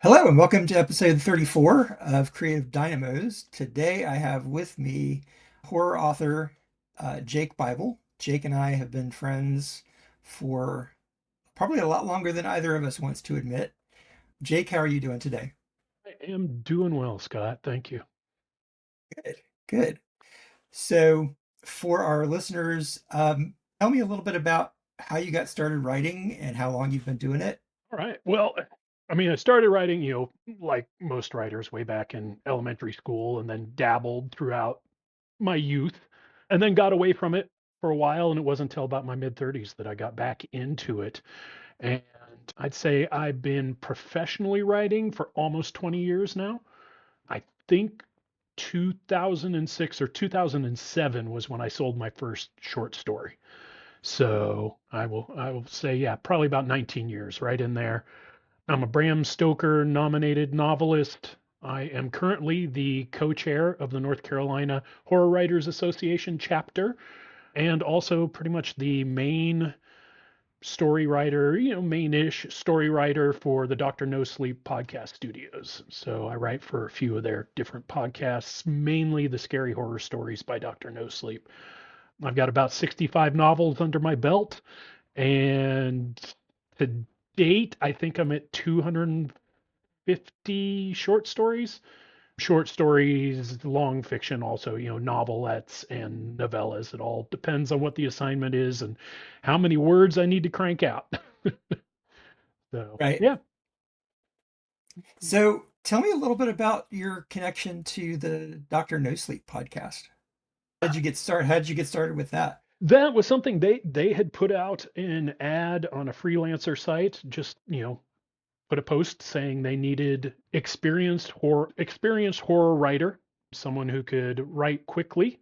Hello and welcome to episode 34 of Creative Dynamos. Today I have with me horror author Jake Bible. Jake and I have been friends for probably a lot longer than either of us wants to admit. Jake, how are you doing today? I am doing well, Scott. Thank you. Good, good. So, for our listeners, tell me a little bit about how you got started writing and how long you've been doing it. All right. Well, I started writing, like most writers way back in elementary school and then dabbled throughout my youth and then got away from it for a while. And it wasn't until about my mid 30s that I got back into it. And I'd say I've been professionally writing for almost 20 years now. I think 2006 or 2007 was when I sold my first short story. So I will say, yeah, probably about 19 years, right in there. I'm a Bram Stoker nominated novelist. I am currently the co-chair of the North Carolina Horror Writers Association chapter, and also pretty much the main story writer, main-ish story writer for the Dr. No Sleep podcast studios. So I write for a few of their different podcasts, mainly the scary horror stories by Dr. No Sleep. I've got about 65 novels under my belt, and to date, I think I'm at 250 short stories. Short stories, long fiction, also, novelettes and novellas. It all depends on what the assignment is and how many words I need to crank out. So, Right. yeah. So, tell me a little bit about your connection to the Dr. No Sleep podcast. How did you get started with that? That was something they had put out an ad on a freelancer site, just, put a post saying they needed experienced horror writer, someone who could write quickly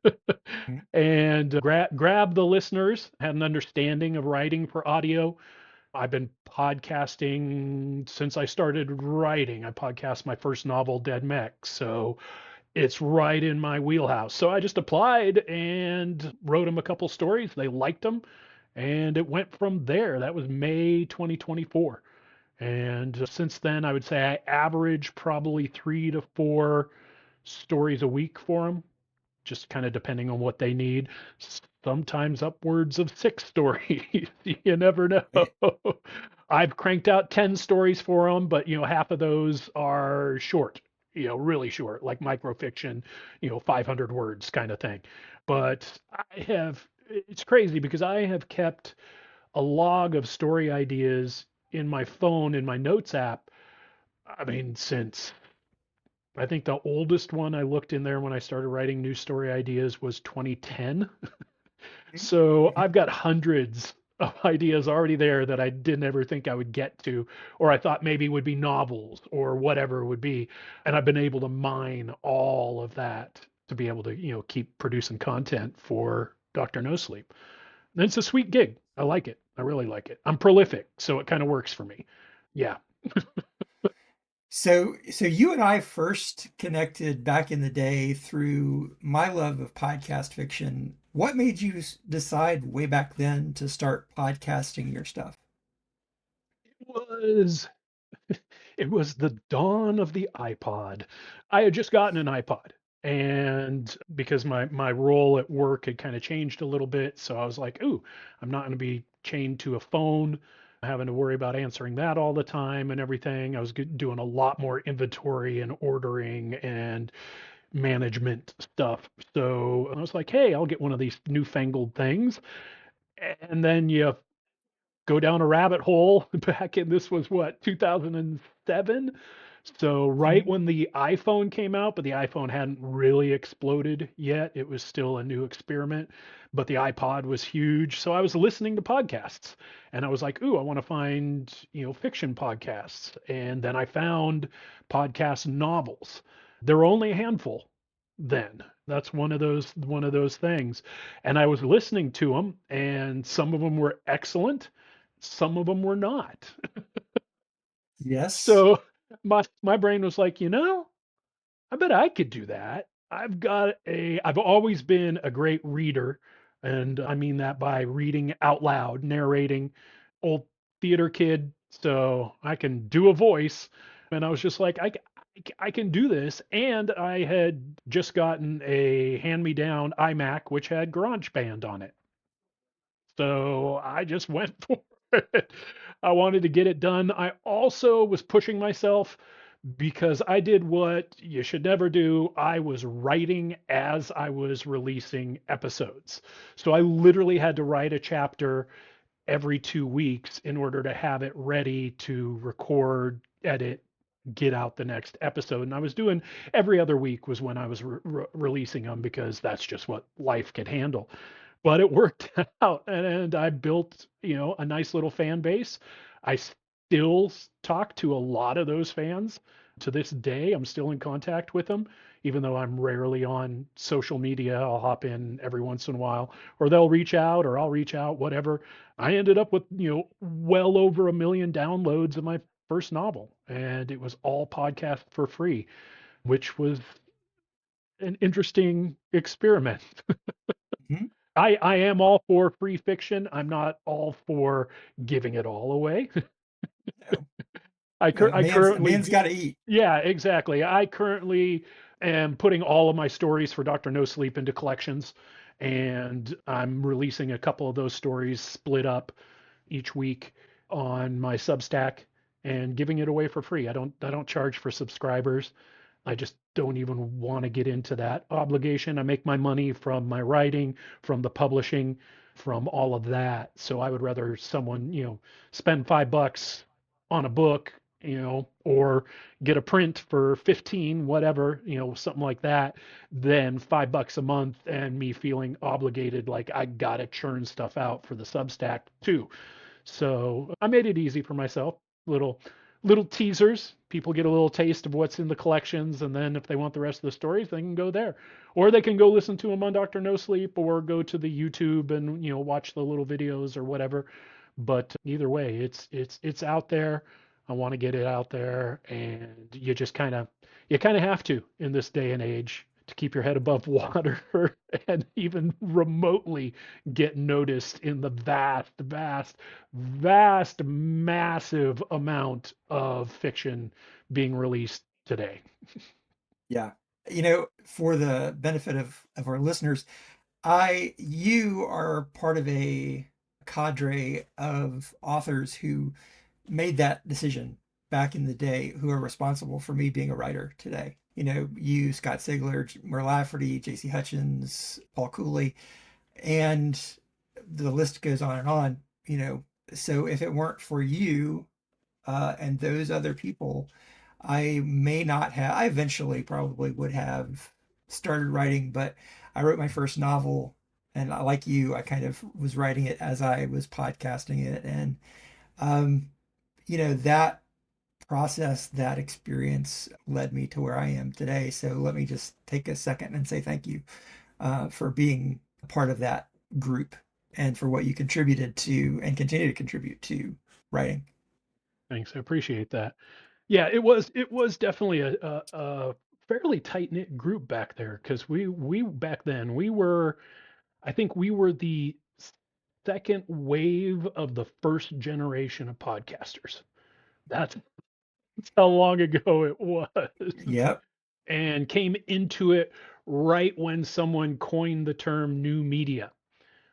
Mhm. and grab the listeners, had an understanding of writing for audio. I've been podcasting since I started writing. I podcast my first novel, Dead Mech, so it's right in my wheelhouse. So I just applied and wrote them a couple stories. They liked them, and it went from there. That was May 2024. And since then, I would say I average probably 3 to 4 stories a week for them, just kind of depending on what they need. Sometimes upwards of 6 stories. You never know. Right. I've cranked out 10 stories for them, but half of those are short, really short, like microfiction, 500 words kind of thing. But it's crazy because I have kept a log of story ideas in my phone, in my notes app. I mean, since I think the oldest one I looked in there when I started writing new story ideas was 2010. So Mhm. I've got hundreds of ideas already there that I didn't ever think I would get to, or I thought maybe would be novels or whatever it would be. And I've been able to mine all of that to be able to, keep producing content for Dr. No Sleep. And it's a sweet gig. I like it. I really like it. I'm prolific, so it kind of works for me. Yeah. So you and I first connected back in the day through my love of podcast fiction. What made you decide way back then to start podcasting your stuff? It was it was the dawn of the iPod. I had just gotten an iPod, and because my role at work had kind of changed a little bit, so I was like, "Ooh, I'm not going to be chained to a phone, having to worry about answering that all the time and everything." I was doing a lot more inventory and ordering and management stuff. So I was like, "Hey, I'll get one of these newfangled things." And then you go down a rabbit hole back in, this was what, 2007. So right Mhm. when the iPhone came out, but the iPhone hadn't really exploded yet. It was still a new experiment, but the iPod was huge. So I was listening to podcasts and I was like, ooh, I want to find, fiction podcasts. And then I found podcast novels. There were only a handful then. That's one of those things. And I was listening to them, and some of them were excellent, some of them were not. Yes. So my brain was like, I bet I could do that. I've always been a great reader, and I mean that by reading out loud, narrating, old theater kid, so I can do a voice. And I was just like, I can do this. And I had just gotten a hand-me-down iMac, which had GarageBand on it. So I just went for it. I wanted to get it done. I also was pushing myself because I did what you should never do. I was writing as I was releasing episodes. So I literally had to write a chapter every 2 weeks in order to have it ready to record, edit, get out the next episode. And I was doing every other week was when I was releasing them because that's just what life could handle. But it worked out, and I built, a nice little fan base. I still talk to a lot of those fans to this day. I'm still in contact with them, even though I'm rarely on social media. I'll hop in every once in a while, or they'll reach out, or I'll reach out, whatever. I ended up with, well over 1 million downloads of my first novel, and it was all podcast for free, which was an interesting experiment. Mhm. I am all for free fiction. I'm not all for giving it all away. No, I a man's currently, got to eat. yeah, exactly. I currently am putting all of my stories for Dr. No Sleep into collections, and I'm releasing a couple of those stories split up each week on my Substack and giving it away for free. I don't charge for subscribers. I just don't even want to get into that obligation. I make my money from my writing, from the publishing, from all of that. So I would rather someone, spend $5 on a book, or get a print for 15, whatever, something like that, than $5 a month and me feeling obligated like I gotta churn stuff out for the Substack too. So I made it easy for myself. Little little teasers. People get a little taste of what's in the collections, and then if they want the rest of the stories, they can go there, or they can go listen to them on Doctor No Sleep, or go to the YouTube and watch the little videos or whatever. But either way, it's out there. I want to get it out there, and you kind of have to in this day and age to keep your head above water and even remotely get noticed in the vast, massive amount of fiction being released today. Yeah. For the benefit of our listeners, you are part of a cadre of authors who made that decision back in the day, who are responsible for me being a writer today. You, Scott Sigler, Mur Lafferty, J.C. Hutchins, Paul Cooley, and the list goes on and on. So if it weren't for you and those other people, I may not have. I eventually probably would have started writing, but I wrote my first novel, and like you, I kind of was writing it as I was podcasting it, and um, that process, that experience led me to where I am today. So let me just take a second and say thank you for being a part of that group and for what you contributed to and continue to contribute to writing. Thanks, I appreciate that. Yeah, it was definitely a fairly tight knit group back there because we back then we were, I think we were the second wave of the first generation of podcasters. That's how long ago it was. Yep. And came into it right when someone coined the term new media,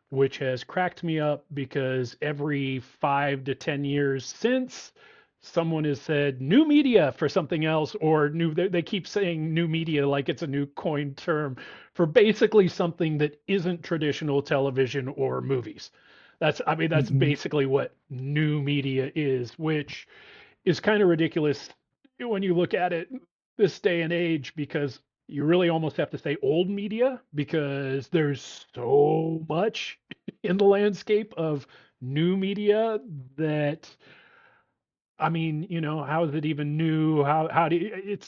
which has cracked me up because every 5 to 10 years since, someone has said new media for something else, or they keep saying new media like it's a new coined term for basically something that isn't traditional television or movies. That's Hmm. basically what new media is, which is kind of ridiculous when you look at it this day and age, because you really almost have to say old media because there's so much in the landscape of new media that, how is it even new? How do you,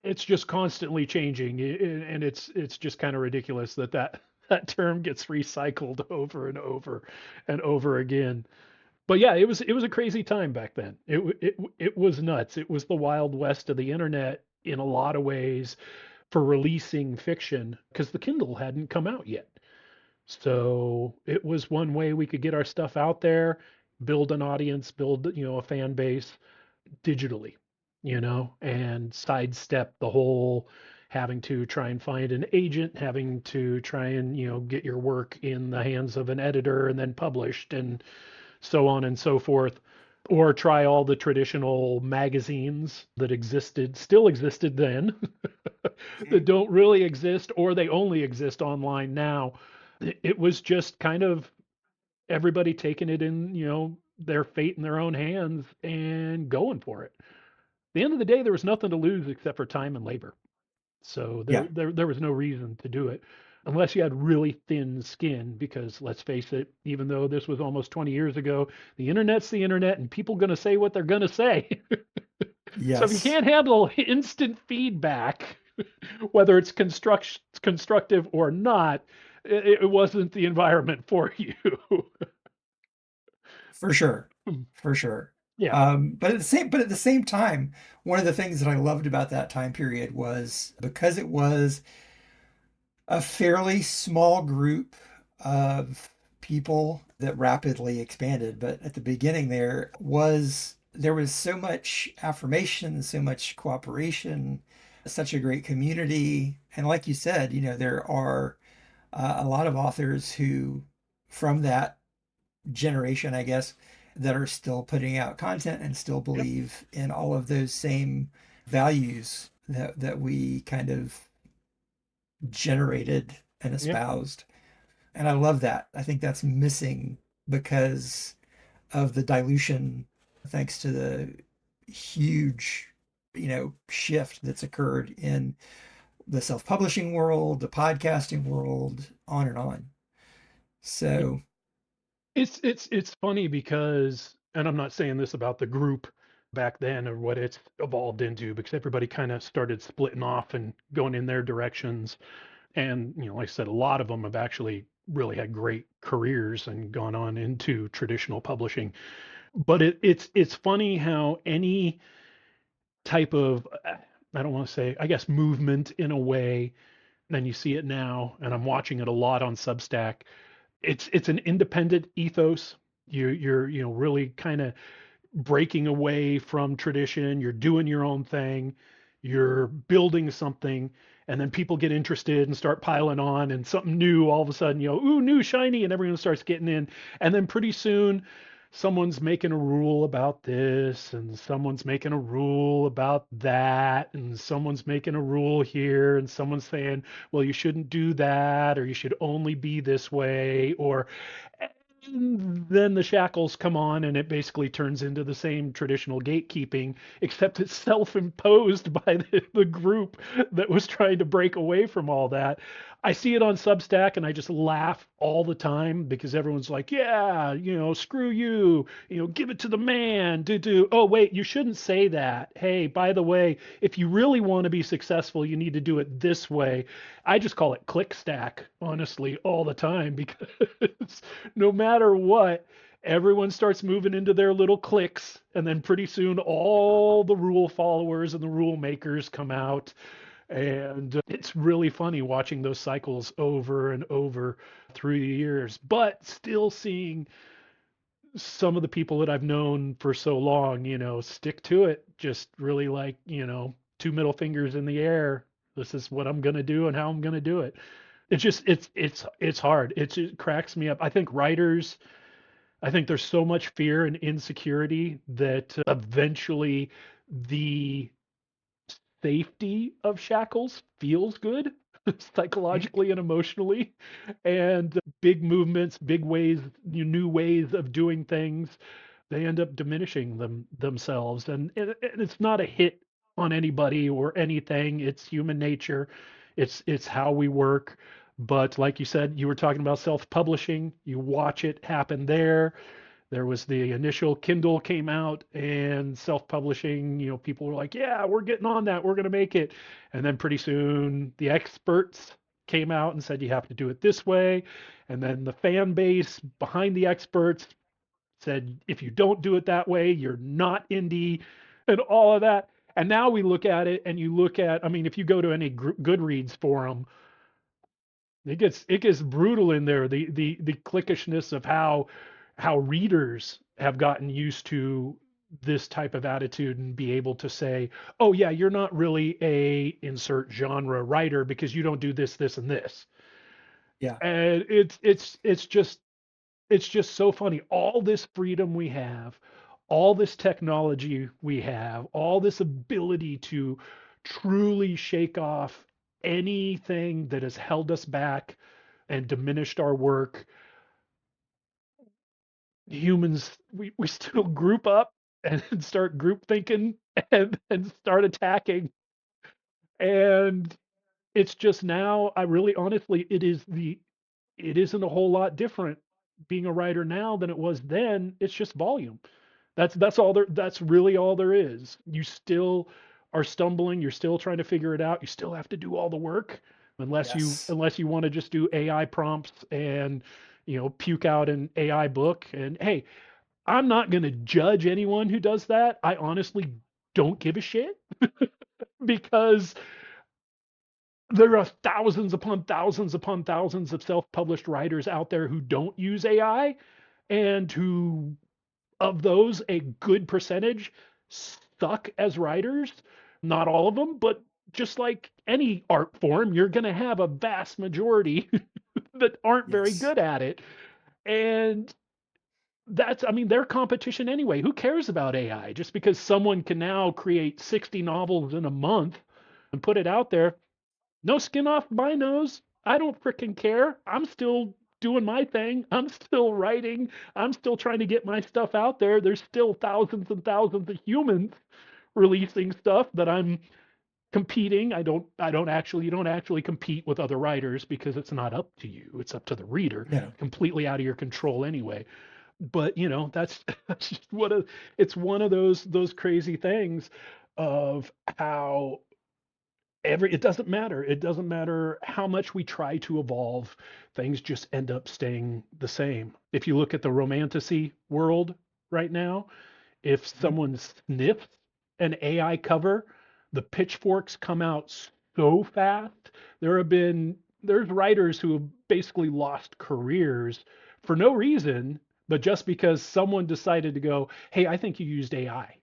it's just constantly changing, and it's just kind of ridiculous that term gets recycled over and over and over again. But yeah, it was a crazy time back then. It was nuts. It was the wild west of the internet in a lot of ways for releasing fiction because the Kindle hadn't come out yet. So it was one way we could get our stuff out there, build an audience, build a fan base digitally. and sidestep the whole having to try and find an agent, having to try and, get your work in the hands of an editor and then published and so on and so forth. Or try all the traditional magazines that still existed then, that Mhm. don't really exist, or they only exist online now. It was just kind of everybody taking it in, their fate in their own hands and going for it. At the end of the day, there was nothing to lose except for time and labor. So Yeah. there was no reason to do it unless you had really thin skin, because let's face it, even though this was almost 20 years ago, the internet's the internet and people going to say what they're going to say. So if you Yes. can't handle instant feedback, whether it's constructive or not, it wasn't the environment for you. For sure. For sure. Yeah. But at the same time, one of the things that I loved about that time period was because it was a fairly small group of people that rapidly expanded. But at the beginning, there was so much affirmation, so much cooperation, such a great community. And like you said, there are a lot of authors who, from that generation, I guess, that are still putting out content and still Yep. believe in all of those same values that we kind of generated and Yep. espoused. And I love that. I think that's missing because of the dilution, thanks to the huge, shift that's occurred in the self-publishing world, the podcasting world, on and on. So, It's funny because, and I'm not saying this about the group back then or what it's evolved into, because everybody kind of started splitting off and going in their directions. And, like I said, a lot of them have actually really had great careers and gone on into traditional publishing. But it's funny how any type of, I don't want to say, I guess, movement in a way, and you see it now, and I'm watching it a lot on Substack. It's an independent ethos. You're really kind of breaking away from tradition. You're doing your own thing. You're building something, and then people get interested and start piling on, and something new all of a sudden, ooh, new shiny, and everyone starts getting in, and then pretty soon someone's making a rule about this, and someone's making a rule about that, and someone's making a rule here, and someone's saying, well, you shouldn't do that, or you should only be this way, or and then the shackles come on, and it basically turns into the same traditional gatekeeping, except it's self-imposed by the group that was trying to break away from all that. I see it on Substack and I just laugh all the time because everyone's like, yeah, screw you, give it to the man, do. Oh, wait, you shouldn't say that. Hey, by the way, if you really want to be successful, you need to do it this way. I just call it click stack, honestly, all the time, because no matter what, everyone starts moving into their little cliques, and then pretty soon all the rule followers and the rule makers come out. And it's really funny watching those cycles over and over through the years, but still seeing some of the people that I've known for so long, stick to it. Just really like, two middle fingers in the air. This is what I'm going to do and how I'm going to do it. It's just, it's hard. It cracks me up. I think there's so much fear and insecurity that eventually the safety of shackles feels good mhm. psychologically and emotionally, and big movements, big ways, new ways of doing things, they end up diminishing themselves, and it's not a hit on anybody or anything. It's human nature. It's how we work. But like you said, you were talking about self-publishing. You watch it happen there. There was the initial Kindle came out and self-publishing, people were like, yeah, we're getting on that. We're going to make it. And then pretty soon the experts came out and said, you have to do it this way. And then the fan base behind the experts said, if you don't do it that way, you're not indie, and all of that. And now we look at it, and you look at, I mean, if you go to any Goodreads forum, it gets brutal in there. The cliquishness of how readers have gotten used to this type of attitude and be able to say, oh yeah, you're not really a insert genre writer because you don't do this, this, and this. Yeah. And it's just so funny. All this freedom we have, all this technology we have, all this ability to truly shake off anything that has held us back and diminished our work. Humans, we still group up and start group thinking and start attacking. And it's just now, I really honestly, it isn't a whole lot different being a writer now than it was then. It's just volume. That's all there. That's really all there is. You still are stumbling. You're still trying to figure it out. You still have to do all the work, Yes. unless you want to just do AI prompts and puke out an AI book. And hey, I'm not going to judge anyone who does that. I honestly don't give a shit because there are thousands upon thousands of self-published writers out there who don't use AI, and who, of those, a good percentage suck as writers. Not all of them, but just like any art form, you're going to have a vast majority that aren't very Yes. good at it. And that's, I mean, their competition anyway. Who cares about AI? Just because someone can now create 60 novels in a month and put it out there, no skin off my nose. I don't freaking care. I'm still doing my thing. I'm still writing. I'm still trying to get my stuff out there. There's still thousands and thousands of humans releasing stuff that I'm competing. You don't actually compete with other writers because it's not up to you. It's up to the reader. No. Completely out of your control anyway. But that's that's just it's one of those crazy things of how it doesn't matter. It doesn't matter how much we try to evolve, things just end up staying the same. If you look at the romantasy world right now, if Mhm. someone sniffs an AI cover, the pitchforks come out so fast. There's writers who have basically lost careers for no reason, but just because someone decided to go, "Hey, I think you used AI."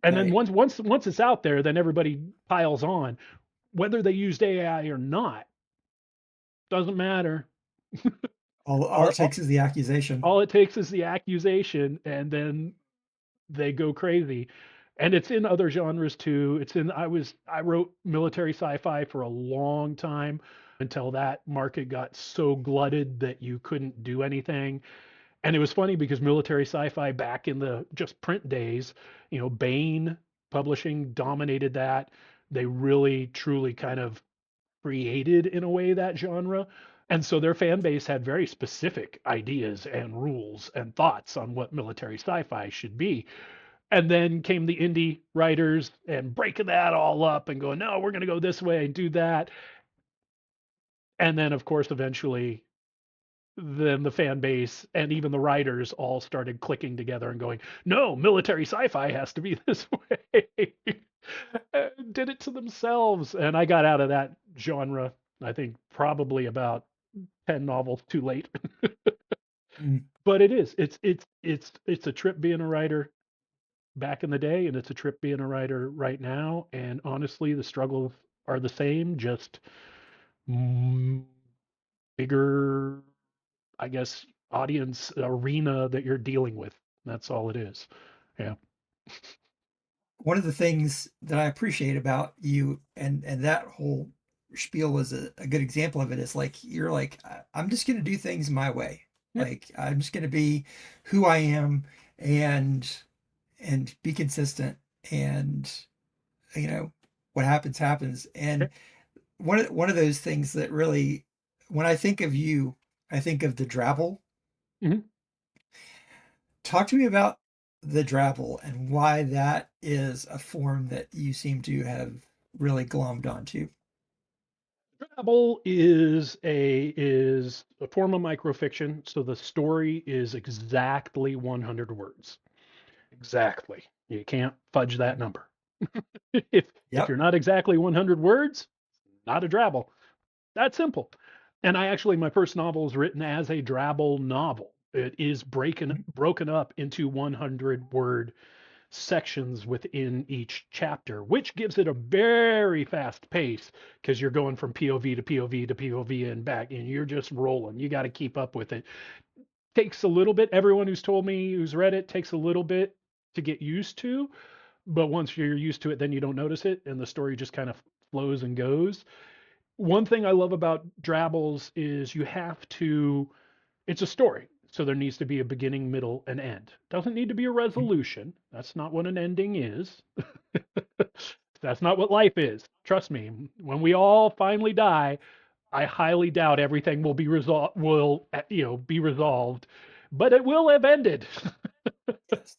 And then Right. once it's out there, then everybody piles on. Whether they used AI or not doesn't matter. All All, it takes is the accusation. all it takes is the accusation, and then they go crazy. And it's in other genres too. I wrote military sci-fi for a long time until that market got so glutted that you couldn't do anything. And it was funny because military sci-fi back in the just print days, Bain Publishing dominated that. They really truly kind of created in a way that genre. And so their fan base had very specific ideas and rules and thoughts on what military sci-fi should be. And then came the indie writers and breaking that all up and going, no, we're going to go this way and do that. And then, of course, eventually, then the fan base and even the writers all started clicking together and going, no, military sci-fi has to be this way. Did it to themselves. And I got out of that genre, I think, probably about 10 novels too late. Mm. But it is. It's a trip being a writer back in the day, and it's a trip being a writer right now. And honestly, the struggles are the same, just mm, bigger, I guess, audience arena that you're dealing with. That's all it is. Yeah. One of the things that I appreciate about you and that whole spiel was a good example of it is like you're like I'm just going to do things my way. Yeah. Like I'm just going to be who I am and be consistent and you know what happens happens. Okay. And one of those things that really when I think of you, I think of the Drabble. Mm-hmm. Talk to me about the Drabble and why that is a form that you seem to have really glommed onto. Drabble is a form of microfiction, so the story is exactly 100 words. Exactly. You can't fudge that number. If Yep. you're not exactly 100 words, not a drabble. That simple. And my first novel is written as a drabble novel. It is broken up into 100 word. sections within each chapter, which gives it a very fast pace because you're going from POV to POV to POV and back, and you're just rolling. You got to keep up with it. Takes a little bit. Everyone who's told me who's read it takes a little bit to get used to, but once you're used to it, then you don't notice it, and the story just kind of flows and goes. One thing I love about Drabbles is you have to, it's a story. So there needs to be a beginning, middle, and end. Doesn't need to be a resolution. That's not what an ending is. That's not what life is. Trust me. When we all finally die, I highly doubt everything will be resolved. Will be resolved, but it will have ended. Yes.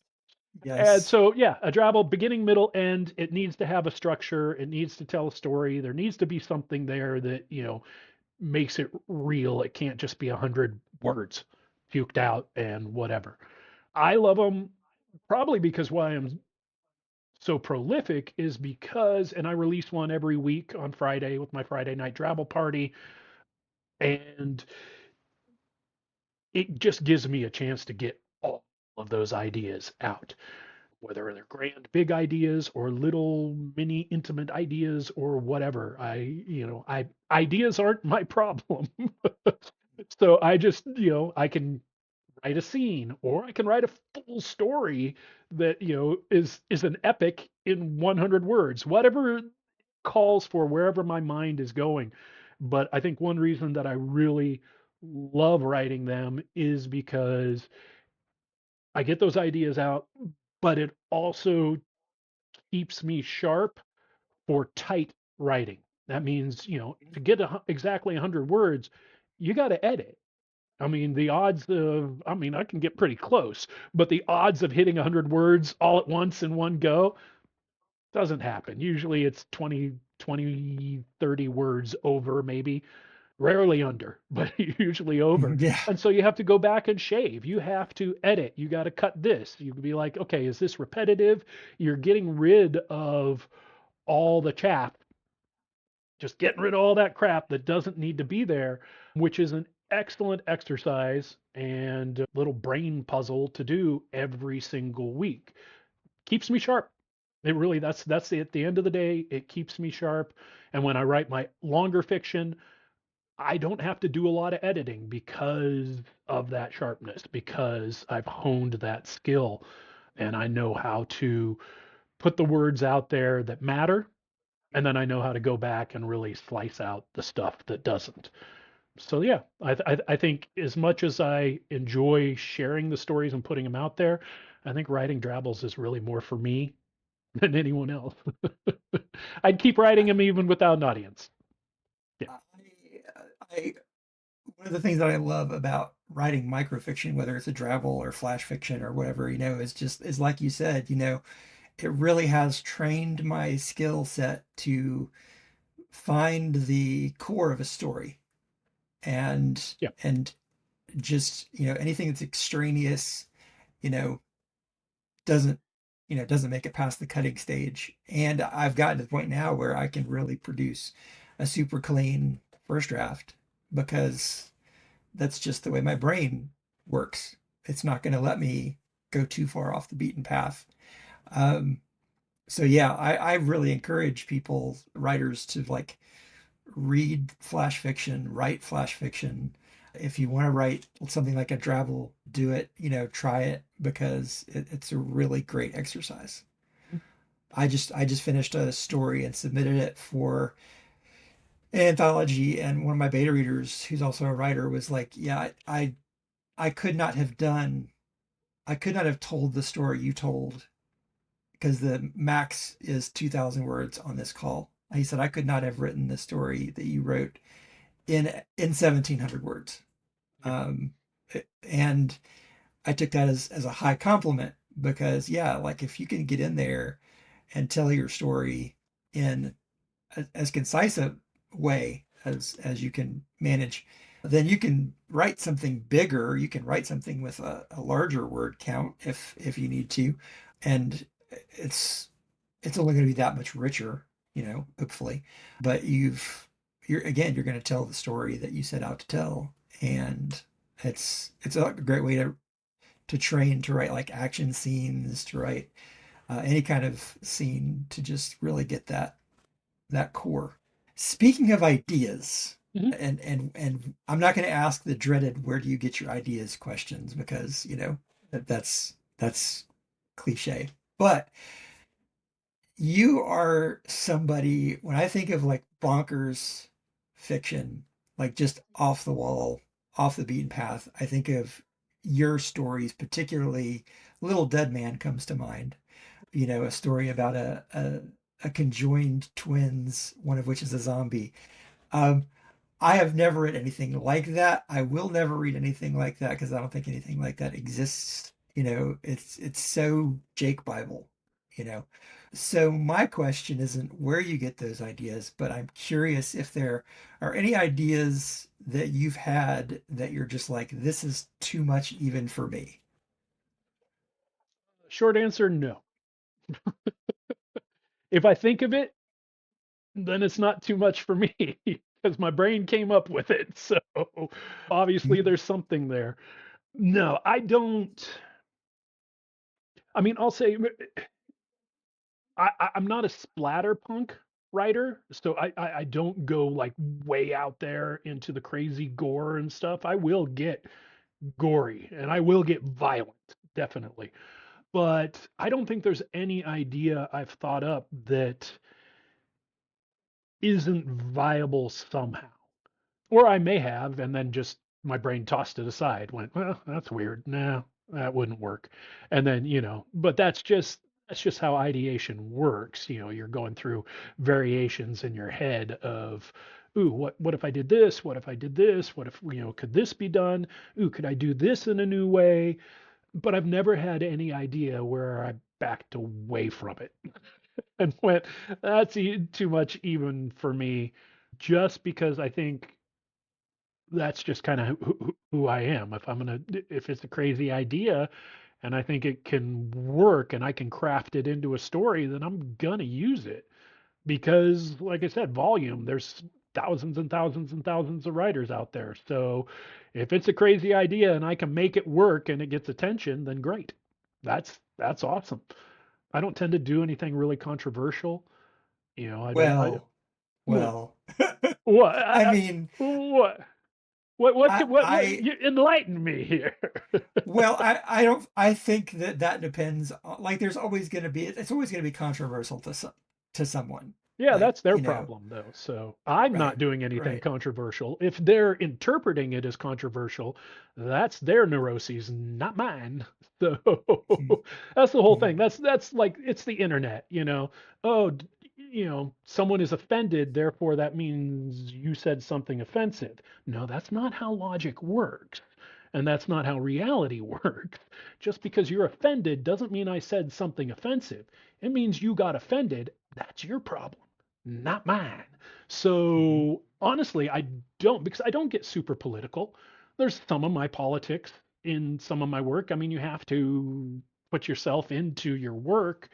And Yes. so, yeah, a Drabble, beginning, middle, end. It needs to have a structure. It needs to tell a story. There needs to be something there that makes it real. It can't just be 100 words puked out and whatever. I love them probably because why I'm so prolific is because, and I release one every week on Friday with my Friday night Drabble party, and it just gives me a chance to get all of those ideas out, whether they're grand big ideas or little mini intimate ideas or whatever. I ideas aren't my problem. So I just, I can write a scene or I can write a full story that, is an epic in 100 words, whatever calls for wherever my mind is going. But I think one reason that I really love writing them is because I get those ideas out, but it also keeps me sharp for tight writing. That means, to get exactly 100 words, you got to edit. I mean, the odds of, I mean, I can get pretty close, but the odds of hitting 100 words all at once in one go doesn't happen. Usually it's 20, 30 words over, maybe, rarely under, but usually over. Yeah. And so you have to go back and shave. You have to edit. You got to cut this. You can be like, okay, is this repetitive? You're getting rid of all the chaff, just getting rid of all that crap that doesn't need to be there, which is an excellent exercise and a little brain puzzle to do every single week. Keeps me sharp. It really, that's at the end of the day, it keeps me sharp. And when I write my longer fiction, I don't have to do a lot of editing because of that sharpness, because I've honed that skill and I know how to put the words out there that matter. And then I know how to go back and really slice out the stuff that doesn't. So yeah, I think as much as I enjoy sharing the stories and putting them out there, I think writing Drabbles is really more for me than anyone else. I'd keep writing them even without an audience. Yeah, I, I one of the things that I love about writing microfiction, whether it's a Drabble or flash fiction or whatever, is like you said, it really has trained my skill set to find the core of a story and yeah, and just, anything that's extraneous, you know, doesn't, doesn't make it past the cutting stage. And I've gotten to the point now where I can really produce a super clean first draft because that's just the way my brain works. It's not going to let me go too far off the beaten path. Um, so yeah, I really encourage people, writers, to like read flash fiction, write flash fiction. If you want to write something like a Drabble, do it, try it because it's a really great exercise. I just finished a story and submitted it for an anthology, and one of my beta readers, who's also a writer, was like, "Yeah, I could not have done, I could not have told the story you told because the max is 2,000 words on this call." He said, "I could not have written the story that you wrote in 1,700 words." yeah, Um, and I took that as a high compliment because, yeah, like if you can get in there and tell your story in as concise a way as you can manage, then you can write something bigger. You can write something with a larger word count if you need to, and it's it's only going to be that much richer, hopefully. But you're going to tell the story that you set out to tell, and it's a great way to train to write like action scenes, to write any kind of scene to just really get that core. Speaking of ideas, Mhm. and I'm not going to ask the dreaded "where do you get your ideas" questions because that's cliche. But you are somebody, when I think of like bonkers fiction, like just off the wall, off the beaten path, I think of your stories, particularly Little Dead Man comes to mind. A story about a conjoined twins, one of which is a zombie. Um, I have never read anything like that. I will never read anything like that because I don't think anything like that exists. It's so Jake Bible, you know. So my question isn't where you get those ideas, but I'm curious if there are any ideas that you've had that you're just like, this is too much even for me. Short answer, no. If I think of it, then it's not too much for me because my brain came up with it. So obviously Mhm. there's something there. No, I don't. I mean, I'll say I'm not a splatterpunk writer, so I don't go like way out there into the crazy gore and stuff. I will get gory and I will get violent, definitely. But I don't think there's any idea I've thought up that isn't viable somehow. Or I may have, and then just my brain tossed it aside, went, well, that's weird. No, that wouldn't work. And then, but that's just how ideation works. You're going through variations in your head of, ooh, what if I did this? What if I did this? What if, could this be done? Ooh, could I do this in a new way? But I've never had any idea where I backed away from it and went, that's too much even for me, just because I think that's just kind of who I am. If it's a crazy idea and I think it can work and I can craft it into a story, then I'm gonna use it because, like I said, volume. There's thousands and thousands and thousands of writers out there. So if it's a crazy idea and I can make it work and it gets attention, then great. That's awesome. I don't tend to do anything really controversial. I don't. Well, What? well, What? I mean, What? What I, could what I you enlighten me here? Well, I don't I think that depends like there's always going to be it's always going to be controversial to someone. Yeah, Like, that's their problem though. So I'm not right, doing anything right. controversial. If they're interpreting it as controversial, that's their neuroses, not mine. So that's the whole thing. Mhm. That's like it's the internet. Oh, someone is offended, therefore that means you said something offensive. No, that's not how logic works. And that's not how reality works. Just because you're offended doesn't mean I said something offensive. It means you got offended. That's your problem, not mine. Mhm. So honestly, I don't, because I don't get super political. There's some of my politics in some of my work. I mean, you have to put yourself into your work,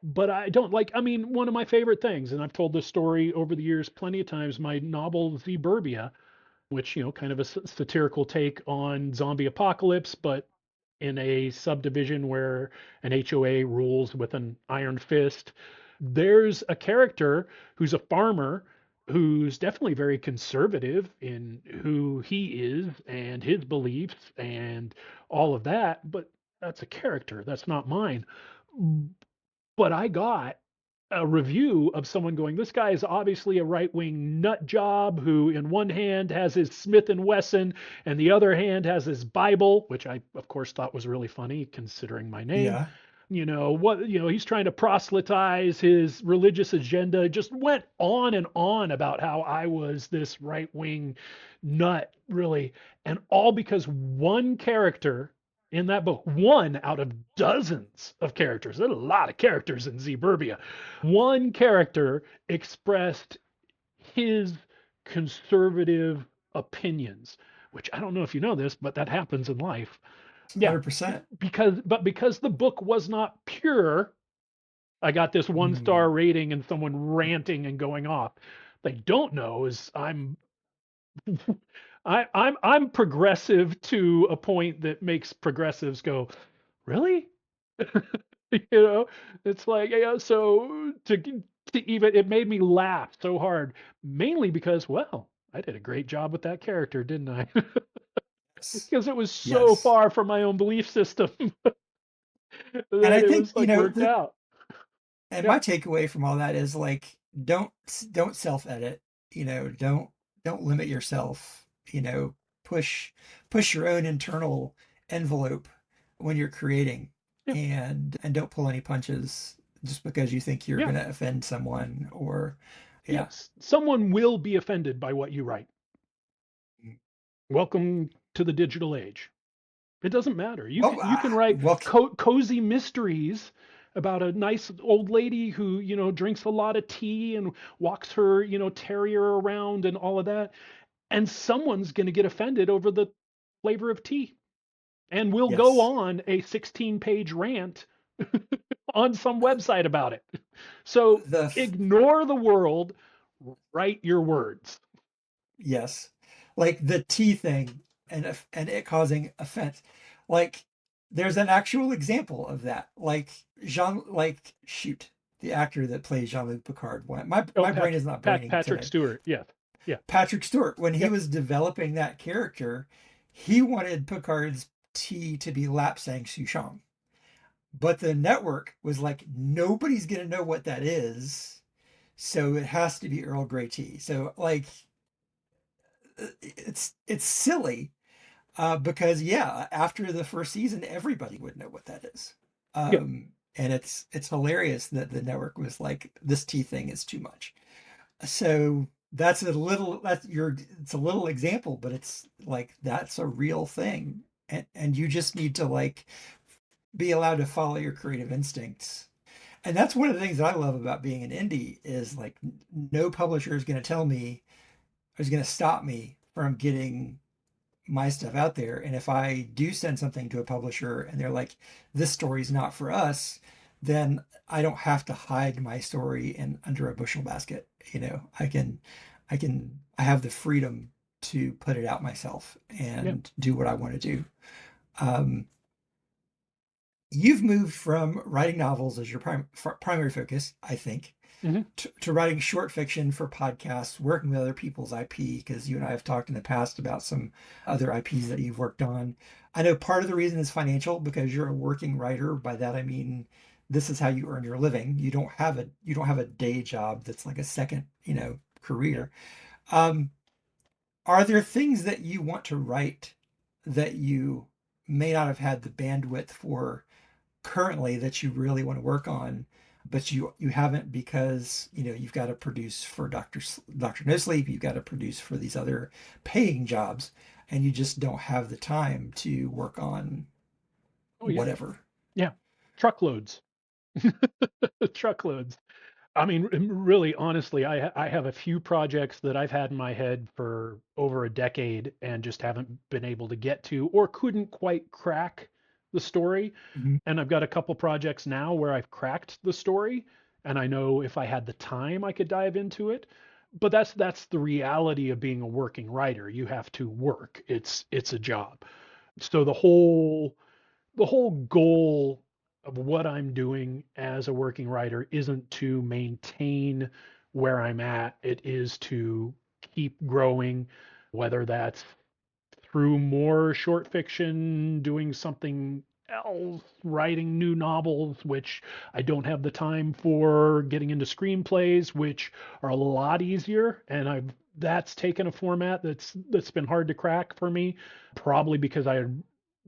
but I don't like, I mean, one of my favorite things, and I've told this story over the years plenty of times, my novel Zeburbia, which, kind of a satirical take on zombie apocalypse, but in a subdivision where an HOA rules with an iron fist. There's a character who's a farmer who's definitely very conservative in who he is and his beliefs and all of that, but that's a character. That's not mine. But I got a review of someone going, this guy is obviously a right-wing nut job who in one hand has his Smith and Wesson and the other hand has his Bible, which I of course thought was really funny considering my name. Yeah. He's trying to proselytize his religious agenda, just went on and on about how I was this right-wing nut, really, and all because one character in that book, one out of dozens of characters, there's a lot of characters in Zeburbia, one character expressed his conservative opinions, which I don't know if you know this, but that happens in life. Yeah, 100%. because the book was not pure, I got this one Mm. star rating and someone ranting and going off. They don't know is I'm progressive to a point that makes progressives go, really? You know, it's like, so to even, it made me laugh so hard, mainly because, well, I did a great job with that character, didn't I? Yes. Because it was so Yes. far from my own belief system And that I it think, was like worked out. and Yeah. my takeaway from all that is like, don't self-edit, don't limit yourself, push push your own internal envelope when you're creating, Yeah. and don't pull any punches just because you think you're Yeah. going to offend someone or yeah. Yes. Someone will be offended by what you write. Welcome to the digital age. It doesn't matter. Well, You can write well, cozy mysteries about a nice old lady who, drinks a lot of tea and walks her, terrier around and all of that, and someone's going to get offended over the flavor of tea and will go yes. on a 16-page rant on some website about it. So The ignore the world, write your words. Yes. Like the tea thing and it causing offense. Like there's an actual example of that. Like shoot, the actor that plays Jean-Luc Picard. Oh, My brain is not braining Patrick today. Stewart. Yeah. Yeah. Patrick Stewart, when he Yeah. was developing that character, he wanted Picard's tea to be Lapsang Souchong. But the network was like, nobody's gonna know what that is. So it has to be Earl Grey tea. So like it's silly because yeah, after the first season, everybody would know what that is. Yeah. And it's hilarious that the network was like, this tea thing is too much. So it's a little example, but it's like that's a real thing. And you just need to like be allowed to follow your creative instincts. And that's one of the things that I love about being an indie is like no publisher is going to tell me is going to stop me from getting my stuff out there. And if I do send something to a publisher and they're like, this story's not for us, then I don't have to hide my story in under a bushel basket. I have the freedom to put it out myself Yeah. and do what I want to do. Um, you've moved from writing novels as your primary focus, I think, Hmm. to writing short fiction for podcasts, working with other people's IP, because you and I have talked in the past about some other IPs that you've worked on. I know part of the reason is financial because you're a working writer. By that I mean this is how you earn your living. You don't have a day job that's like a second, Yeah. career. Um, are there things that you want to write that you may not have had the bandwidth for currently that you really want to work on, but you haven't because you've got to produce for Doctor No Sleep, you've got to produce for these other paying jobs, and you just don't have the time to work on Oh, yeah. whatever. Yeah. Truckloads. Truckloads. I mean, really, honestly, I have a few projects that I've had in my head for over a decade and just haven't been able to get to or couldn't quite crack the story. Mhm. And I've got a couple projects now where I've cracked the story, and I know if I had the time, I could dive into it. But that's the reality of being a working writer. You have to work. It's a job. So the whole goal of what I'm doing as a working writer isn't to maintain where I'm at. It is to keep growing, whether that's through more short fiction, doing something else, writing new novels, which I don't have the time for, getting into screenplays, which are a lot easier. And that's taken a format that's been hard to crack for me, probably because I had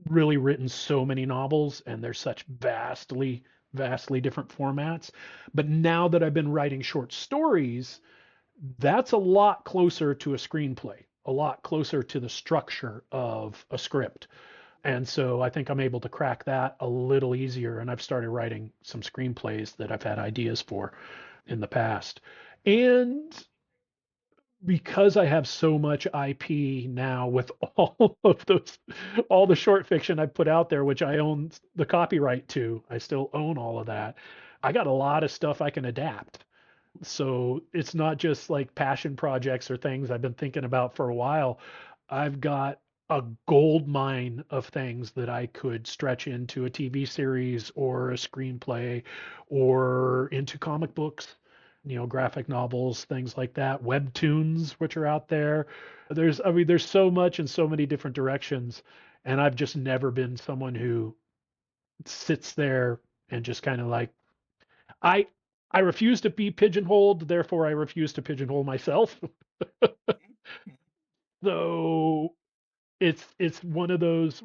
really written so many novels and they're such vastly different formats. But now that I've been writing short stories, that's a lot closer to a screenplay, a lot closer to the structure of a script. And so I think I'm able to crack that a little easier. And I've started writing some screenplays that I've had ideas for in the past. And because I have so much IP now with all of those, all the short fiction I put out there, which I own the copyright to, I still own all of that. I got a lot of stuff I can adapt. So it's not just like passion projects or things I've been thinking about for a while. I've got a gold mine of things that I could stretch into a TV series or a screenplay or into comic books, graphic novels, things like that, webtoons, which are out there. There's so much and so many different directions. And I've just never been someone who sits there and just kind of like, I, I refuse to be pigeonholed, therefore I refuse to pigeonhole myself. So it's one of those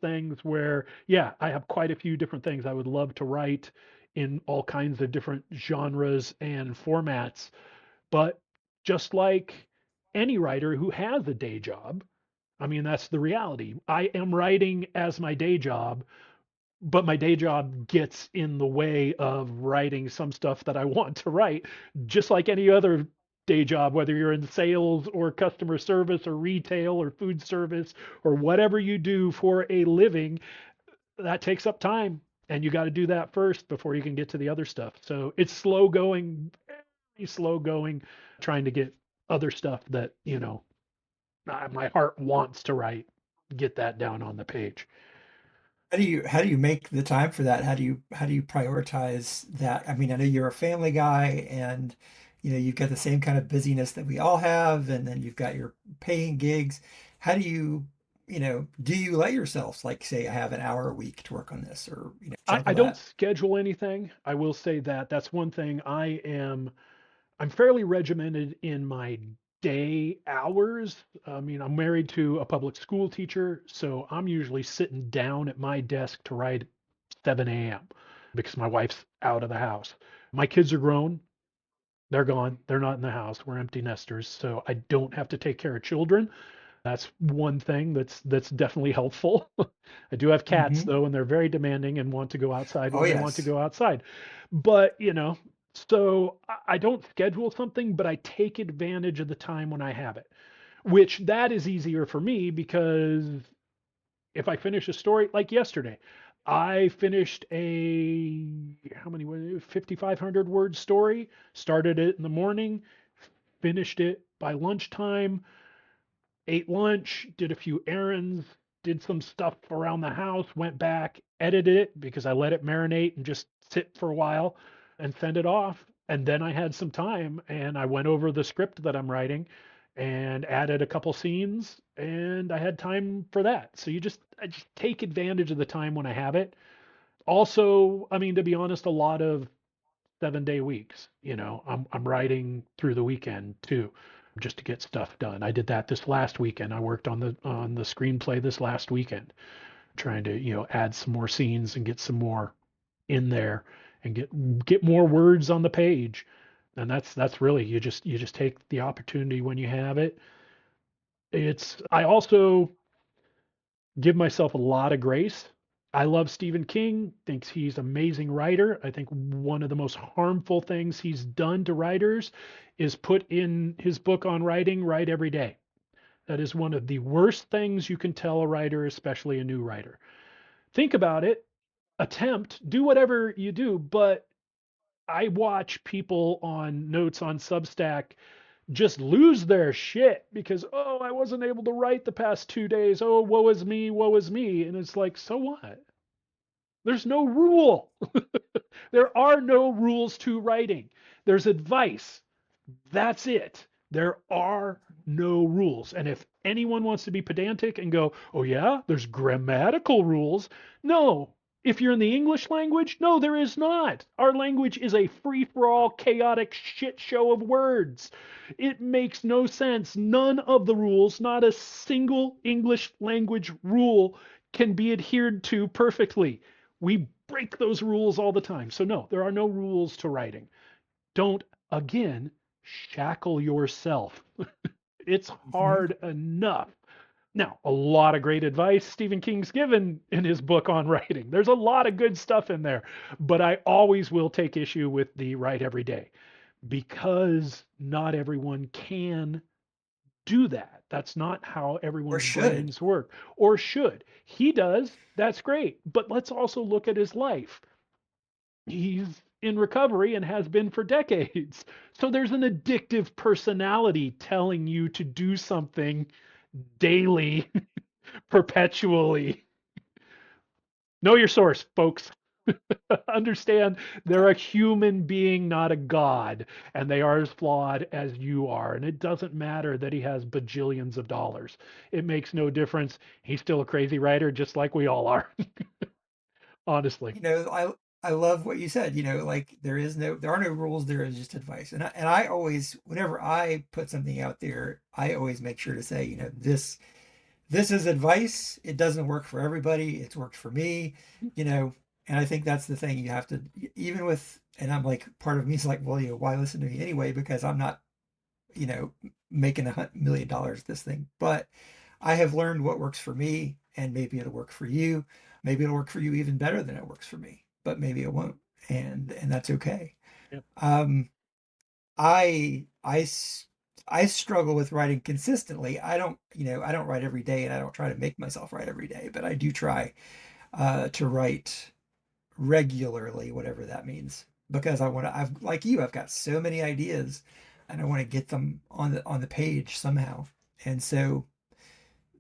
things where, yeah, I have quite a few different things I would love to write in all kinds of different genres and formats, but just like any writer who has a day job, I mean, that's the reality. I am writing as my day job, but my day job gets in the way of writing some stuff that I want to write, just like any other day job, whether you're in sales or customer service or retail or food service or whatever you do for a living, that takes up time. And you got to do that first before you can get to the other stuff. So it's slow going, very slow going, trying to get other stuff that, my heart wants to write, get that down on the page. How do you make the time for that? How do you prioritize that? I mean, I know you're a family guy and you've got the same kind of busyness that we all have, and then you've got your paying gigs. How do you let yourself like say I have an hour a week to work on this or I, chunk I of don't that? schedule anything. I will say that that's one thing I'm fairly regimented in my day hours. I mean, I'm married to a public school teacher, so I'm usually sitting down at my desk to write at 7 a.m. because my wife's out of the house. My kids are grown. They're gone. They're not in the house. We're empty nesters, so I don't have to take care of children. That's one thing that's definitely helpful. I do have cats Hmm. though, and they're very demanding and want to go outside Oh when they want to yes. go outside. But, so I don't schedule something, but I take advantage of the time when I have it, which that is easier for me because if I finish a story like yesterday, I finished a how many 5,500 word story, started it in the morning, finished it by lunchtime, ate lunch, did a few errands, did some stuff around the house, went back, edited it because I let it marinate and just sit for a while and send it off. And then I had some time and I went over the script that I'm writing and added a couple scenes and I had time for that. So I just take advantage of the time when I have it. Also, I mean, to be honest, a lot of 7 day weeks. I'm writing through the weekend too, just to get stuff done. I did that this last weekend. I worked on the screenplay this last weekend, trying to add some more scenes and get some more in there and get more words on the page. And that's really you just take the opportunity when you have it. I also give myself a lot of grace. I love Stephen King, thinks he's an amazing writer. I think one of the most harmful things he's done to writers is put in his book on writing, write every day. That is one of the worst things you can tell a writer, especially a new writer. Think about it, do whatever you do, but I watch people on notes on Substack just lose their shit because, oh, I wasn't able to write the past 2 days. Oh, woe is me, woe is me. And it's like, so what? There's no rule. There are no rules to writing. There's advice. That's it. There are no rules. And if anyone wants to be pedantic and go, oh, yeah, there's grammatical rules. No. If you're in the English language, no, there is not. Our language is a free for all, chaotic shit show of words. It makes no sense. None of the rules, not a single English language rule, can be adhered to perfectly. We break those rules all the time. So, no, there are no rules to writing. Don't, again, shackle yourself. It's Hmm. hard enough. Now, a lot of great advice Stephen King's given in his book on writing. There's a lot of good stuff in there, but I always will take issue with the write every day because not everyone can do that. That's not how Or everyone's should. brains work or should. He does. That's great. But let's also look at his life. He's in recovery and has been for decades. So there's an addictive personality telling you to do something daily perpetually. Know your source, folks. Understand they're a human being, not a god, and they are as flawed as you are. And it doesn't matter that he has bajillions of dollars. It makes no difference. He's still a crazy writer, just like we all are, honestly. You know, I love what you said. You know, like there are no rules. There is just advice. And I always, whenever I put something out there, I always make sure to say, you know, this is advice. It doesn't work for everybody. It's worked for me, you know. And I think that's the thing you have to, even with, and I'm like, part of me is like, well, you know, why listen to me anyway? Because I'm not, you know, making $1 million this thing. But I have learned what works for me, and maybe it'll work for you. Maybe it'll work for you even better than it works for me, but maybe it won't, and that's okay. Yeah. Um, I I s- I struggle with writing consistently. I don't, you know, I don't write every day, and I don't try to make myself write every day, but I do try to write regularly, whatever that means, because I want to. I've like you, I've got so many ideas, and I want to get them on the page somehow. And so,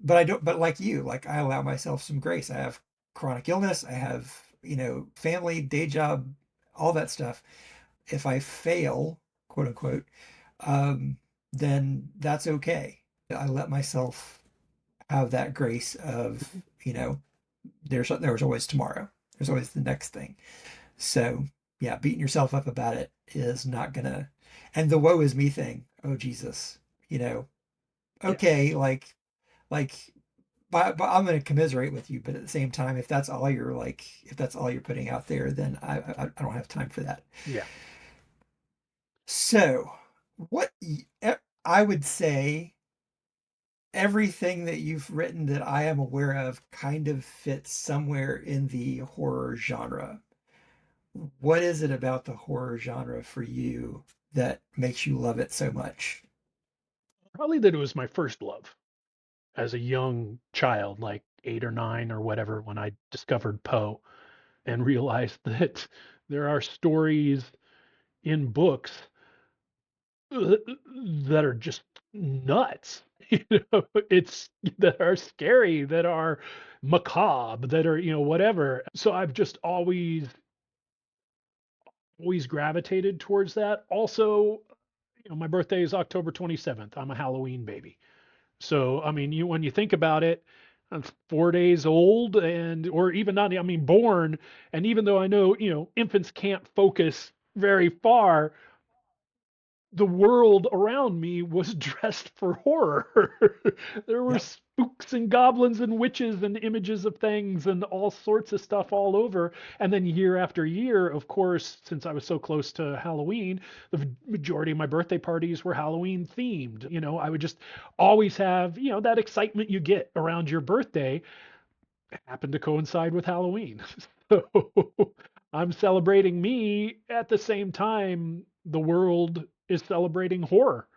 but I don't. But like you, like I allow myself some grace. I have chronic illness. I have, you know, family, day job, all that stuff. If I fail, quote unquote, um, then that's okay. I let myself have that grace of, you know, there's always tomorrow. There's always the next thing. So yeah, beating yourself up about it is not gonna, and the woe is me thing. Oh Jesus, you know, Yeah. okay, like, but I'm gonna commiserate with you. But at the same time, if that's all you're like, if that's all you're putting out there, then I don't have time for that. Yeah. So what I would say everything that you've written that I am aware of kind of fits somewhere in the horror genre. What is it about the horror genre for you that makes you love it so much? Probably that it was my first love as a young child, like 8 or 9 or whatever, when I discovered Poe and realized that there are stories in books that are just nuts. It's that are scary, that are macabre, that are, whatever. So I've just always gravitated towards that. Also, my birthday is October 27th. I'm a Halloween baby. So, I mean, when you think about it, I'm 4 days old and or even not, I mean, born. And even though I know, infants can't focus very far, the world around me was dressed for horror. There were Yep. spooks and goblins and witches and images of things and all sorts of stuff all over. And then year after year, of course, since I was so close to Halloween, the majority of my birthday parties were Halloween themed. I would just always have, that excitement you get around your birthday happened to coincide with Halloween. So I'm celebrating me at the same time the world is celebrating horror.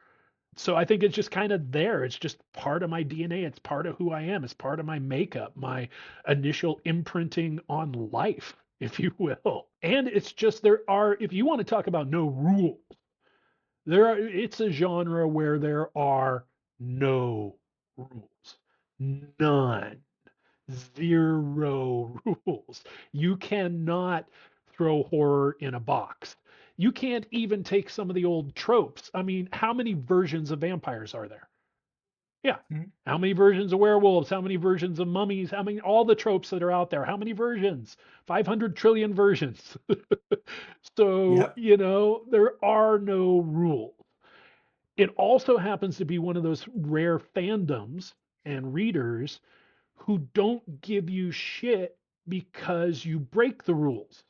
So I think it's just kind of there. It's just part of my DNA. It's part of who I am. It's part of my makeup, my initial imprinting on life, if you will. And it's just if you want to talk about no rules, it's a genre where there are no rules. None. Zero rules. You cannot throw horror in a box. You can't even take some of the old tropes. I mean, how many versions of vampires are there? Yeah. Mhm. How many versions of werewolves? How many versions of mummies? How many, all the tropes that are out there? How many versions? 500 trillion versions. So, Yep. there are no rules. It also happens to be one of those rare fandoms and readers who don't give you shit because you break the rules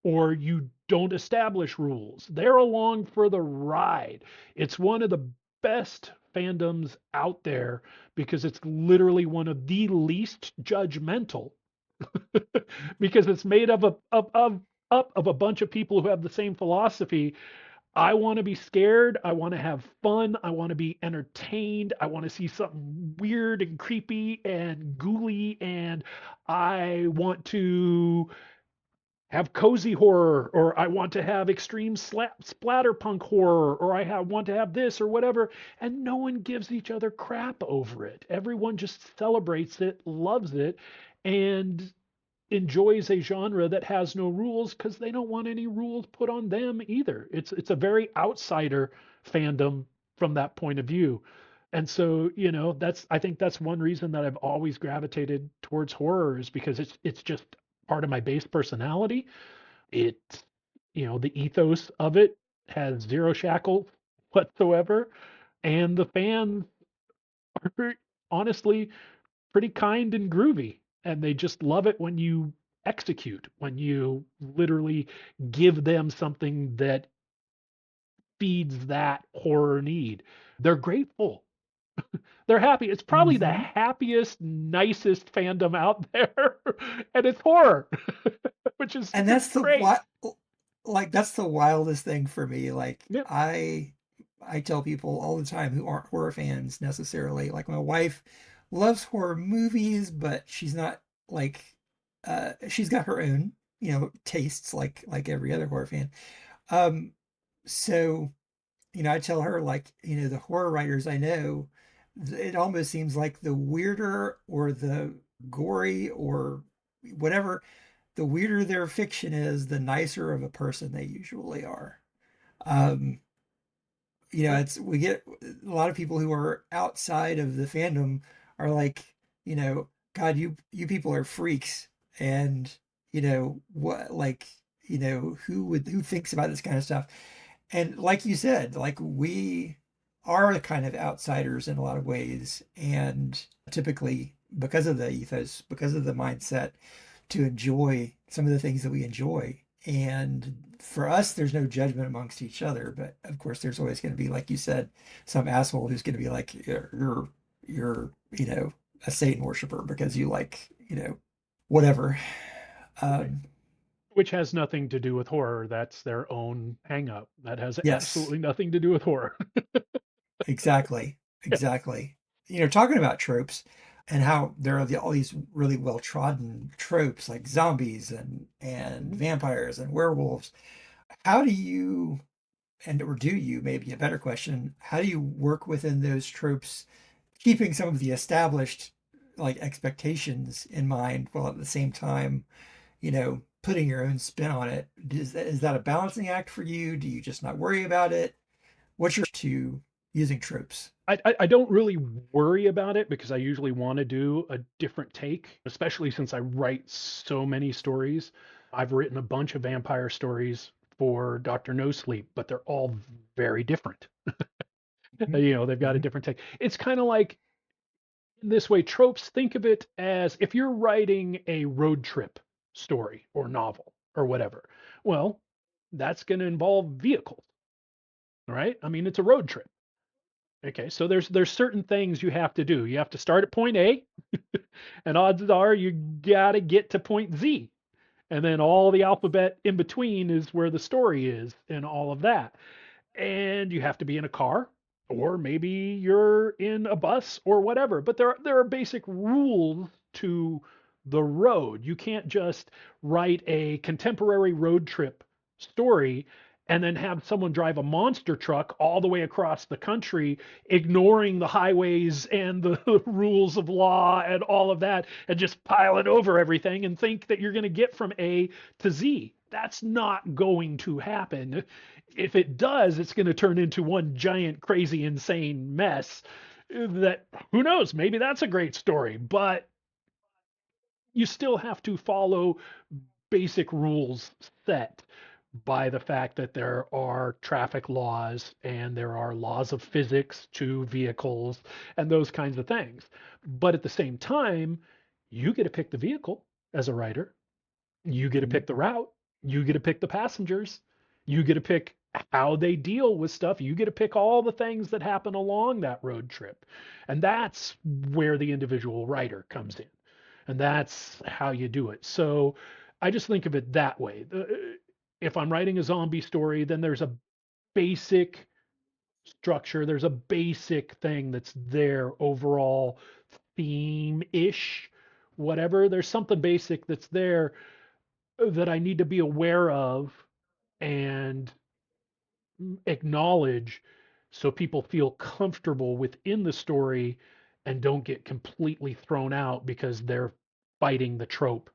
or you don't establish rules. They're along for the ride. It's one of the best fandoms out there because it's literally one of the least judgmental because it's made up of a bunch of people who have the same philosophy. I want to be scared. I want to have fun. I want to be entertained. I want to see something weird and creepy and ghouly. And I want to have cozy horror, or I want to have extreme splatterpunk horror, or want to have this or whatever. And no one gives each other crap over it. Everyone just celebrates it, loves it, and enjoys a genre that has no rules because they don't want any rules put on them either. It's a very outsider fandom from that point of view. And so, that's I think that's one reason that I've always gravitated towards horror is because it's just part of my base personality. It, the ethos of it has zero shackles whatsoever, and the fans are honestly pretty kind and groovy, and they just love it when you execute, when you literally give them something that feeds that horror need. They're grateful. They're happy. It's probably the Hmm. happiest, nicest fandom out there, and it's horror, which is And that's the great. what like that's the wildest thing for me. Like Yeah. I tell people all the time who aren't horror fans necessarily. Like my wife loves horror movies, but she's not like she's got her own, tastes like every other horror fan. Um so I tell her like, the horror writers I know, it almost seems like the weirder or the gory or whatever, the weirder their fiction is, the nicer of a person they usually are. Um, it's we get a lot of people who are outside of the fandom are like, God, you people are freaks, and what, like, who thinks about this kind of stuff? And like you said, like we are kind of outsiders in a lot of ways, and typically because of the ethos, because of the mindset to enjoy some of the things that we enjoy. And for us, there's no judgment amongst each other, but of course, there's always going to be, like you said, some asshole who's going to be like, you're, a Satan worshiper because you like, whatever. Right. Um, Which has nothing to do with horror. That's their own hang up. That has yes. absolutely nothing to do with horror. Exactly. Yeah. Exactly. Talking about tropes and how there are all these really well-trodden tropes like zombies and Mhm. vampires and werewolves. How do you, and or do you, maybe a better question, how do you work within those tropes, keeping some of the established like expectations in mind while at the same time, putting your own spin on it? Is that a balancing act for you? Do you just not worry about it? What's your to using tropes? I don't really worry about it because I usually want to do a different take, especially since I write so many stories. I've written a bunch of vampire stories for Dr. No Sleep, but they're all very different. Mhm. They've got a Mhm. different take. It's kind of like in this way, tropes, think of it as if you're writing a road trip story or novel or whatever. Well, that's going to involve vehicles, right? I mean, it's a road trip. Okay, so there's certain things you have to do. You have to start at point A, and odds are you got to get to point Z. And then all the alphabet in between is where the story is and all of that. And you have to be in a car, or maybe you're in a bus or whatever. But there are basic rules to the road. You can't just write a contemporary road trip story and then have someone drive a monster truck all the way across the country, ignoring the highways and the rules of law and all of that, and just pile it over everything and think that you're going to get from A to Z. That's not going to happen. If it does, it's going to turn into one giant, crazy, insane mess that who knows, maybe that's a great story, but you still have to follow basic rules set by the fact that there are traffic laws and there are laws of physics to vehicles and those kinds of things. But at the same time, you get to pick the vehicle as a writer. You get to Mhm. pick the route. You get to pick the passengers. You get to pick how they deal with stuff. You get to pick all the things that happen along that road trip. And that's where the individual writer comes in. And that's how you do it. So I just think of it that way. If I'm writing a zombie story, then there's a basic structure, there's a basic thing that's there overall theme ish, whatever. There's something basic that's there, that I need to be aware of and acknowledge so people feel comfortable within the story and don't get completely thrown out because they're fighting the trope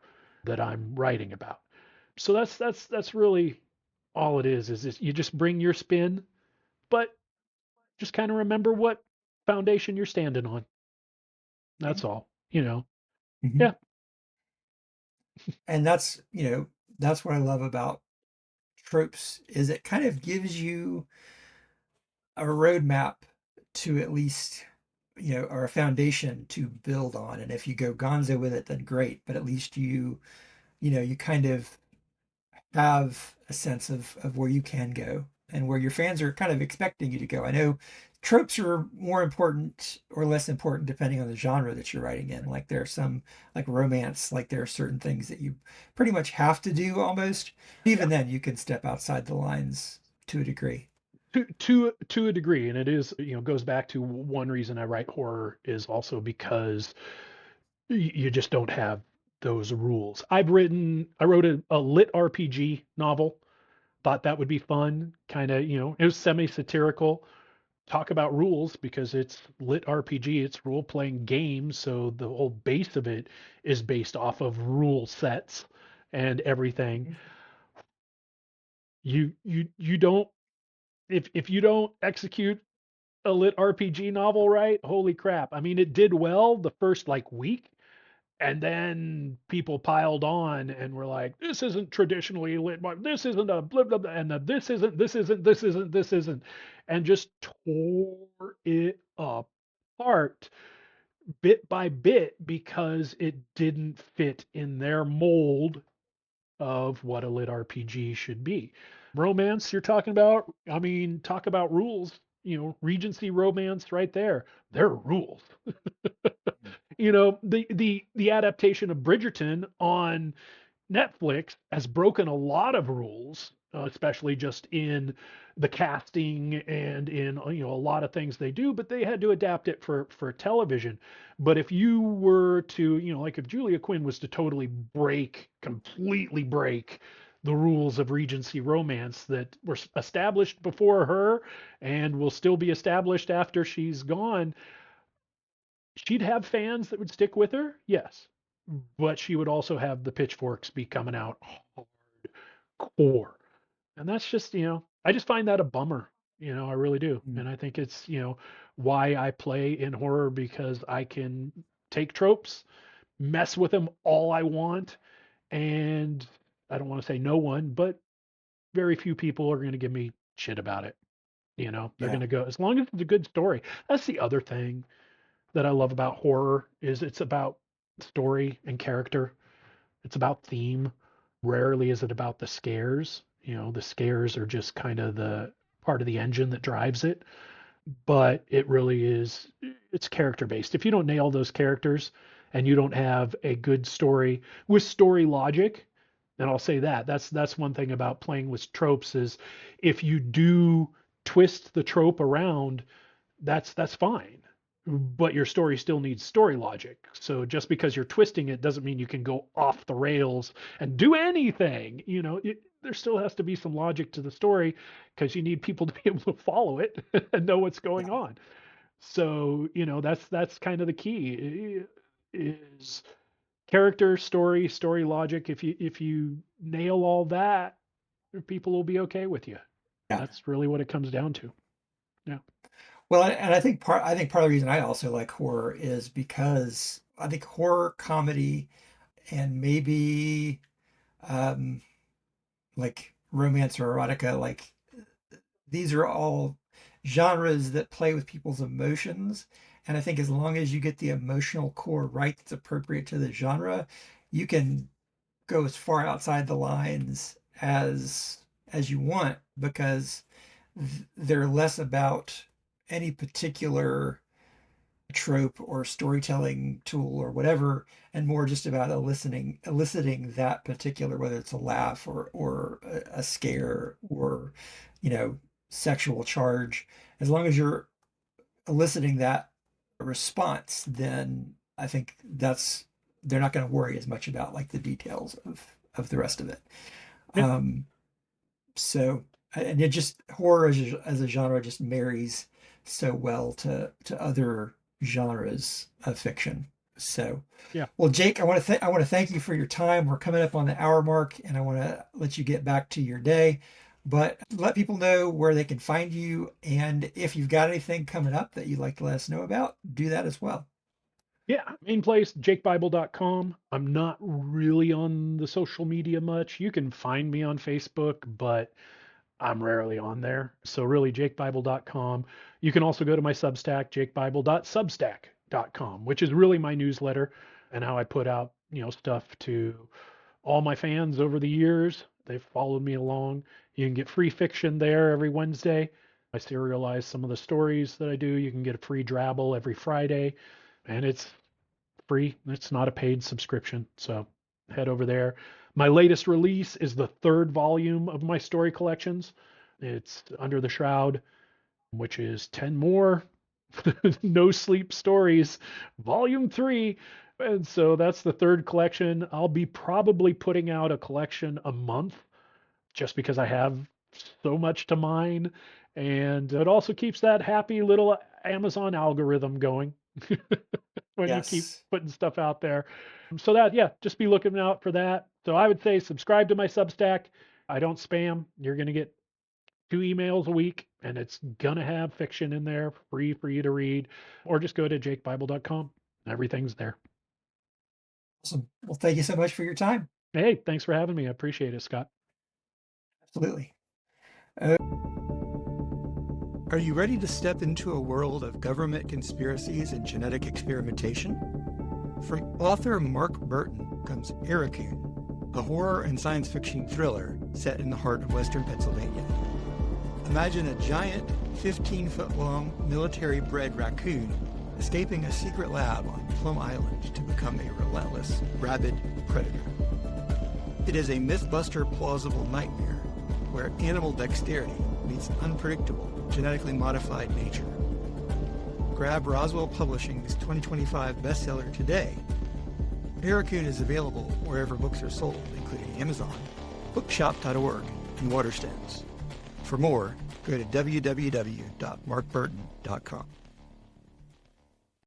that I'm writing about. So that's really all it is this, you just bring your spin, but just kind of remember what foundation you're standing on. That's all, Mhm. Yeah. And that's what I love about Tropes is it kind of gives you a roadmap to at least, or a foundation to build on. And if you go gonzo with it, then great. But at least you kind of have a sense of where you can go and where your fans are kind of expecting you to go. I know tropes are more important or less important depending on the genre that you're writing in. Like there are some like romance, like there are certain things that you pretty much have to do almost. Even then you can step outside the lines to a degree. To a degree, and it is, goes back to one reason I write horror is also because you just don't have those rules. I wrote a lit RPG novel. Thought that would be fun. Kind of, it was semi-satirical. Talk about rules because it's lit RPG, it's role-playing games, so the whole base of it is based off of rule sets and everything. Mhm. You don't, if you don't execute a lit RPG novel right, holy crap. I mean, it did well the first like week, and then people piled on and were like, this isn't traditionally lit, this isn't a blah, blah, blah, and this isn't, and just tore it apart bit by bit because it didn't fit in their mold of what a lit RPG should be. Romance, you're talking about, I mean, talk about rules, Regency romance right there. They're rules. The adaptation of Bridgerton on Netflix has broken a lot of rules, especially just in the casting and in a lot of things they do. But they had to adapt it for television. But if you were to like if Julia Quinn was to totally completely break the rules of Regency romance that were established before her and will still be established after she's gone, she'd have fans that would stick with her, yes, but she would also have the pitchforks be coming out hardcore. And that's just, I just find that a bummer. I really do. Mm. And I think it's, why I play in horror because I can take tropes, mess with them all I want. And I don't want to say no one, but very few people are going to give me shit about it. They're going Yeah. to go, as long as it's a good story. That's the other thing that I love about horror is it's about story and character. It's about theme. Rarely is it about the scares. The scares are just kind of the part of the engine that drives it, but it really is it's character based. If you don't nail those characters and you don't have a good story with story logic, then I'll say that's one thing about playing with tropes is if you do twist the trope around, that's fine, but your story still needs story logic. So just because you're twisting it doesn't mean you can go off the rails and do anything. There still has to be some logic to the story because you need people to be able to follow it and know what's going Yeah. on. So that's kind of the key is character, story logic. If you nail all that, people will be okay with you. Yeah. That's really what it comes down to. Yeah. Well, and I think part of the reason I also like horror is because I think horror, comedy, and maybe um like romance or erotica, like these are all genres that play with people's emotions. And I think as long as you get the emotional core right that's appropriate to the genre, you can go as far outside the lines as you want because they're less about any particular trope or storytelling tool or whatever, and more just about eliciting that particular, whether it's a laugh or a scare or you know sexual charge. As long as you're eliciting that response, then I think that's they're not going to worry as much about like the details of the rest of it. Yeah. Um, so, and it just horror as a genre just marries so well to other genres of fiction. So, Yeah. well, Jake, I want to thank you for your time. We're coming up on the hour mark, and I want to let you get back to your day. But let people know where they can find you, and if you've got anything coming up that you'd like to let us know about, do that as well. Yeah, main place, jakebible.com. I'm not really on the social media much. You can find me on Facebook, but I'm rarely on there. So really, jakebible.com. You can also go to my Substack, jakebible.substack.com, which is really my newsletter and how I put out, stuff to all my fans over the years. They've followed me along. You can get free fiction there every Wednesday. I serialize some of the stories that I do. You can get a free Drabble every Friday, and it's free. It's not a paid subscription. So head over there. My latest release is the third volume of my story collections. It's Under the Shroud, which is 10 more No Sleep Stories, Volume 3. And so that's the third collection. I'll be probably putting out a collection a month just because I have so much to mine. And it also keeps that happy little Amazon algorithm going when you keep Yes. putting stuff out there. So that, yeah, just be looking out for that. So I would say subscribe to my Substack. I don't spam. You're going to get 2 emails a week, and it's going to have fiction in there free for you to read, or just go to jakebible.com. Everything's there. Awesome. Well, thank you so much for your time. Hey, thanks for having me. I appreciate it, Scott. Absolutely. Are you ready to step into a world of government conspiracies and genetic experimentation? From author Mark Burton comes Aroughcoune, a horror and science fiction thriller set in the heart of Western Pennsylvania. Imagine a giant, 15-foot-long, military-bred raccoon escaping a secret lab on Plum Island to become a relentless, rabid predator. It is a myth-buster plausible nightmare where animal dexterity meets unpredictable, genetically modified nature. Grab Roswell Publishing's 2025 bestseller today. Aroughcoune is available wherever books are sold, including Amazon, bookshop.org, and Waterstones. For more, go to www.markburton.com.